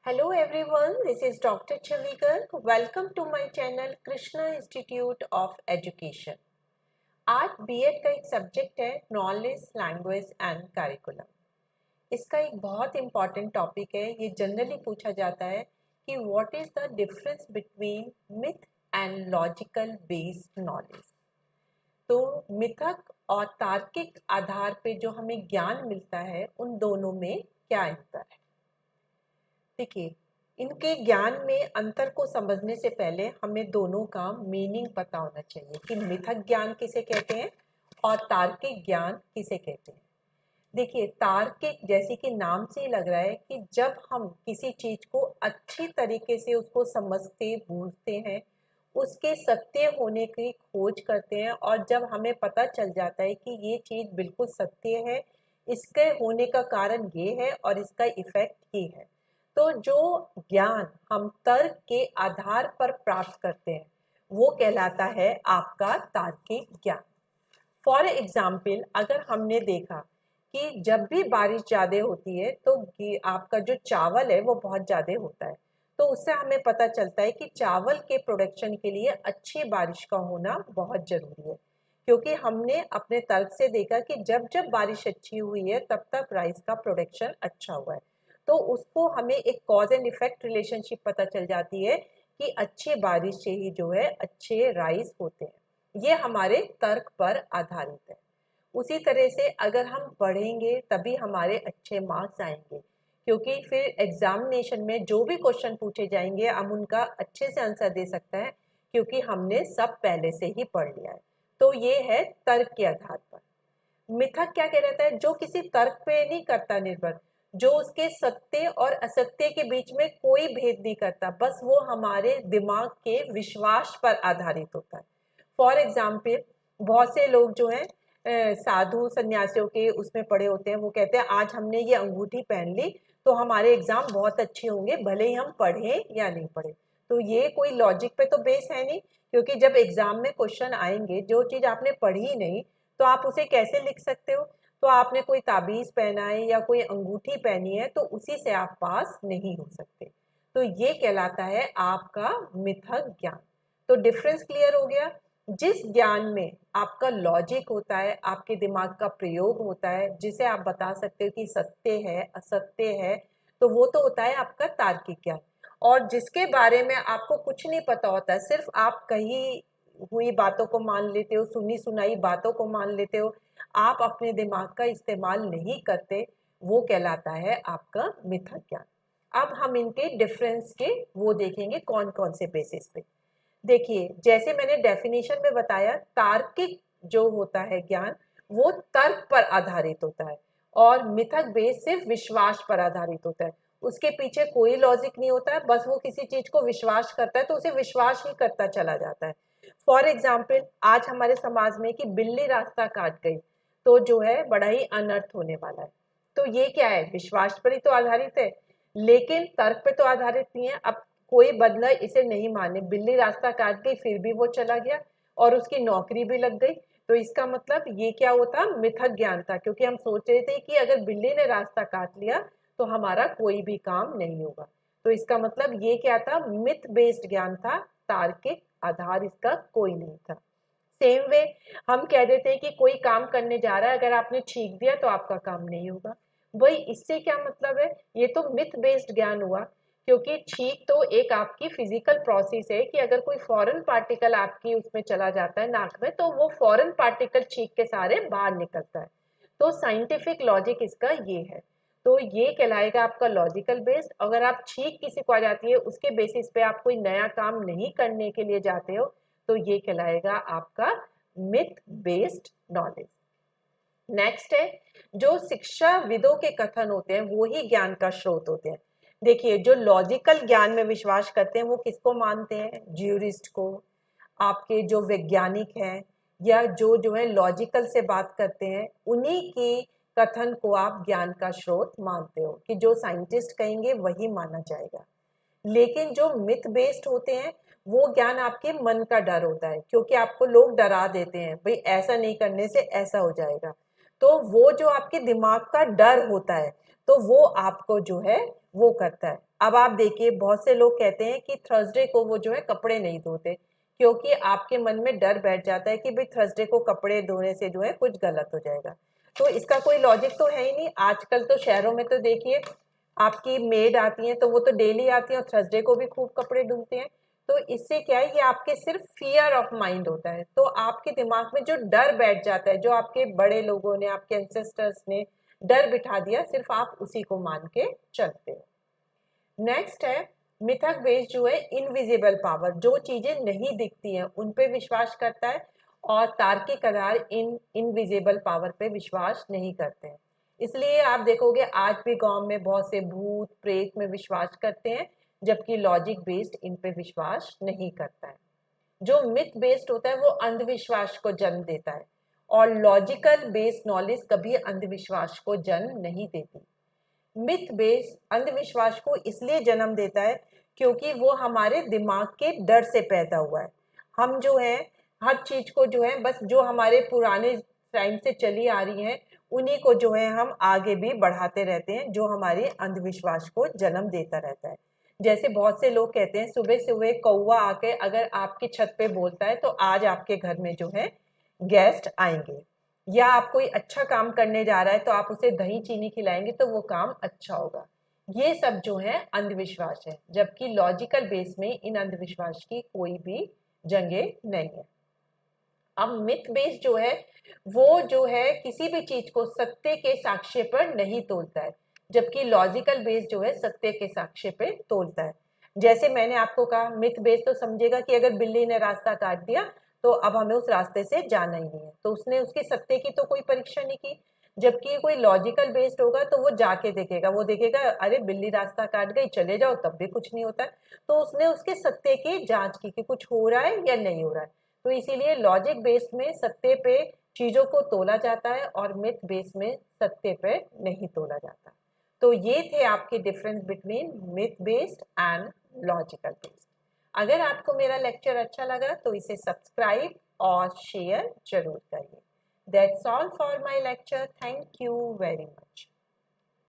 Hello everyone, this is Dr. Chavikar. Welcome to my channel Krishna Institute of Education. आज BEd का एक subject है knowledge, language and curriculum. इसका एक बहुत इम्पॉर्टेंट टॉपिक है। ये जनरली पूछा जाता है कि what is the difference between myth and logical based knowledge. तो मिथक और तार्किक आधार पे जो हमें ज्ञान मिलता है उन दोनों में क्या अंतर है। देखिए, इनके ज्ञान में अंतर को समझने से पहले हमें दोनों का मीनिंग पता होना चाहिए कि मिथक ज्ञान किसे कहते हैं और तार्किक ज्ञान किसे कहते हैं। देखिए, तार्किक जैसे कि नाम से ही लग रहा है कि जब हम किसी चीज को अच्छी तरीके से उसको समझते बूझते हैं, उसके सत्य होने की खोज करते हैं और जब हमें पता चल जाता है कि ये चीज बिल्कुल सत्य है, इसके होने का कारण ये है और इसका इफेक्ट ये है, तो जो ज्ञान हम तर्क के आधार पर प्राप्त करते हैं वो कहलाता है आपका तार्किक ज्ञान। फॉर एग्जाम्पल, अगर हमने देखा कि जब भी बारिश ज़्यादा होती है तो आपका जो चावल है वो बहुत ज़्यादा होता है, तो उससे हमें पता चलता है कि चावल के प्रोडक्शन के लिए अच्छी बारिश का होना बहुत ज़रूरी है, क्योंकि हमने अपने तर्क से देखा कि जब जब बारिश अच्छी हुई है तब तक राइस का प्रोडक्शन अच्छा हुआ है। तो उसको हमें एक कॉज एंड इफेक्ट रिलेशनशिप पता चल जाती है कि अच्छी बारिश से ही जो है अच्छे राइस होते हैं। ये हमारे तर्क पर आधारित है। उसी तरह से अगर हम पढ़ेंगे तभी हमारे अच्छे मार्क्स आएंगे, क्योंकि फिर एग्जामिनेशन में जो भी क्वेश्चन पूछे जाएंगे हम उनका अच्छे से आंसर दे सकते हैं, क्योंकि हमने सब पहले से ही पढ़ लिया है। तो ये है तर्क के आधार पर। मिथक क्या कह रहता है, जो किसी तर्क पे नहीं करता निर्भर, जो उसके सत्य और असत्य के बीच में कोई भेद नहीं करता, बस वो हमारे दिमाग के विश्वास पर आधारित होता है। फॉर एग्जाम्पल, बहुत से लोग जो हैं साधु सन्यासियों के उसमें पढ़े होते हैं, वो कहते हैं आज हमने ये अंगूठी पहन ली तो हमारे एग्जाम बहुत अच्छे होंगे, भले ही हम पढ़ें या नहीं पढ़े। तो ये कोई लॉजिक पे तो बेस है नहीं, क्योंकि जब एग्जाम में क्वेश्चन आएंगे जो चीज आपने पढ़ी ही नहीं तो आप उसे कैसे लिख सकते हो। तो आपने कोई ताबीज पहना है या कोई अंगूठी पहनी है तो उसी से आप पास नहीं हो सकते। तो ये कहलाता है आपका मिथक ज्ञान। तो डिफरेंस क्लियर हो गया। जिस ज्ञान में आपका लॉजिक होता है, आपके दिमाग का प्रयोग होता है, जिसे आप बता सकते हो कि सत्य है असत्य है, तो वो तो होता है आपका तार्किक ज्ञान। और जिसके बारे में आपको कुछ नहीं पता होता है, सिर्फ आप कहीं हुई बातों को मान लेते हो, सुनी सुनाई बातों को मान लेते हो, आप अपने दिमाग का इस्तेमाल नहीं करते, वो कहलाता है आपका मिथक ज्ञान। अब हम इनके डिफरेंस के वो देखेंगे कौन कौन से बेसिस पे। देखिए, जैसे मैंने डेफिनेशन में बताया, तार्किक जो होता है ज्ञान वो तर्क पर आधारित होता है और मिथक बेस सिर्फ विश्वास पर आधारित होता है। उसके पीछे कोई लॉजिक नहीं होता है, बस वो किसी चीज को विश्वास करता है तो उसे विश्वास ही करता चला जाता है। फॉर एग्जाम्पल, आज हमारे समाज में कि बिल्ली रास्ता काट गई तो जो है बड़ा ही अनर्थ होने वाला है, तो ये क्या है, विश्वास पर ही तो आधारित है, लेकिन तर्क पे तो आधारित नहीं है। अब कोई बदला इसे नहीं माने, बिल्ली रास्ता काट गई फिर भी वो चला गया और उसकी नौकरी भी लग गई, तो इसका मतलब ये क्या होता, मिथक ज्ञान था, क्योंकि हम सोच रहे थे कि अगर बिल्ली ने रास्ता काट लिया तो हमारा कोई भी काम नहीं होगा। तो इसका मतलब ये क्या था, मिथ बेस्ड ज्ञान था, तार्किक आधार इसका कोई नहीं था। सेम वे हम कह देते हैं कि कोई काम करने जा रहा है, अगर आपने छींक दिया तो आपका काम नहीं होगा। भाई इससे क्या मतलब है, ये तो मिथ बेस्ड ज्ञान हुआ, क्योंकि छींक तो एक आपकी फिजिकल प्रोसेस है कि अगर कोई फॉरेन पार्टिकल आपकी उसमें चला जाता है नाक में तो वो फॉरेन पार्टिकल छींक के सारे बाहर निकलता है। तो साइंटिफिक लॉजिक इसका ये है। तो ये कहलाएगा आपका लॉजिकल बेस्ड। अगर आप छींक किसी को आ जाती है, उसके बेसिस पे आप कोई नया काम नहीं करने के लिए जाते हो, तो ये कहलाएगा आपका मिथ बेस्ड नॉलेज। नेक्स्ट है, जो शिक्षाविदों के कथन होते हैं वो ही ज्ञान का स्रोत होते हैं। देखिए, जो लॉजिकल ज्ञान में विश्वास करते हैं वो किसको मानते हैं, ज्यूरिस्ट को, आपके जो वैज्ञानिक हैं या जो है लॉजिकल से बात करते हैं, उन्हीं की कथन को आप ज्ञान का स्रोत मानते हो कि जो साइंटिस्ट कहेंगे वही माना जाएगा। लेकिन जो मिथ बेस्ड होते हैं वो ज्ञान आपके मन का डर होता है, क्योंकि आपको लोग डरा देते हैं, भाई ऐसा नहीं करने से ऐसा हो जाएगा, तो वो जो आपके दिमाग का डर होता है, तो वो आपको जो है वो करता है। अब आप देखिए बहुत से लोग कहते हैं कि थर्सडे को वो जो है कपड़े नहीं धोते, क्योंकि आपके मन में डर बैठ जाता है कि भाई थर्सडे को कपड़े धोने से जो है कुछ गलत हो जाएगा। तो इसका कोई लॉजिक तो है ही नहीं। आजकल तो शहरों में तो देखिए आपकी मेड आती हैं तो वो तो डेली आती हैं और थर्सडे को भी खूब कपड़े धुलते हैं। तो इससे क्या है, ये आपके सिर्फ फियर ऑफ माइंड होता है। तो आपके दिमाग में जो डर बैठ जाता है, जो आपके बड़े लोगों ने, आपके एंसेस्टर्स ने डर बिठा दिया, सिर्फ आप उसी को मान के चलते हो। नेक्स्ट है मिथक बेस्ड, जो है इनविजिबल पावर, जो चीजें नहीं दिखती हैं उन पे विश्वास करता है, और तार्किक आधार इन इनविजिबल पावर पे विश्वास नहीं करते हैं। इसलिए आप देखोगे आज भी गांव में बहुत से भूत प्रेत में विश्वास करते हैं, जबकि लॉजिक बेस्ड इन पे विश्वास नहीं करता है। जो मिथ बेस्ड होता है वो अंधविश्वास को जन्म देता है, और लॉजिकल बेस्ड नॉलेज कभी अंधविश्वास को जन्म नहीं देती। मिथ बेस्ड अंधविश्वास को इसलिए जन्म देता है क्योंकि वो हमारे दिमाग के डर से पैदा हुआ है। हम जो है हर चीज को जो है बस जो हमारे पुराने टाइम से चली आ रही है उन्हीं को जो है हम आगे भी बढ़ाते रहते हैं, जो हमारे अंधविश्वास को जन्म देता रहता है। जैसे बहुत से लोग कहते हैं सुबह सुबह कौवा आके अगर आपकी छत पे बोलता है तो आज आपके घर में जो है गेस्ट आएंगे, या आप कोई अच्छा काम करने जा रहा है तो आप उसे दही चीनी खिलाएंगे तो वो काम अच्छा होगा। ये सब जो है अंधविश्वास है, जबकि लॉजिकल बेस में इन अंधविश्वास की कोई भी जगह नहीं है। अब मिथ बेस जो है वो जो है किसी भी चीज को सत्य के साक्ष्य पर नहीं तोलता है, जबकि लॉजिकल बेस जो है सत्य के साक्ष्य पे तोलता है। जैसे मैंने आपको कहा मिथ बेस तो समझेगा कि अगर बिल्ली ने रास्ता काट दिया तो अब हमें उस रास्ते से जाना ही नहीं है, तो उसने उसकी सत्य की तो कोई परीक्षा नहीं की। जबकि कोई लॉजिकल बेस्ड होगा तो वो जाके देखेगा, वो देखेगा अरे बिल्ली रास्ता काट गई, चले जाओ, तब भी कुछ नहीं होता है। तो उसने उसके सत्य की जांच की कि कुछ हो रहा है या नहीं हो रहा है। तो इसीलिए लॉजिक बेस्ड में सत्य पे चीजों को तोला जाता है और मिथ बेस्ड में सत्य पे नहीं तोला जाता। तो ये थे आपके difference between myth based and logical based. अगर आपको मेरा लेक्चर अच्छा लगा तो इसे सब्सक्राइब और शेयर जरूर करिए। That's all for my lecture. Thank you very much.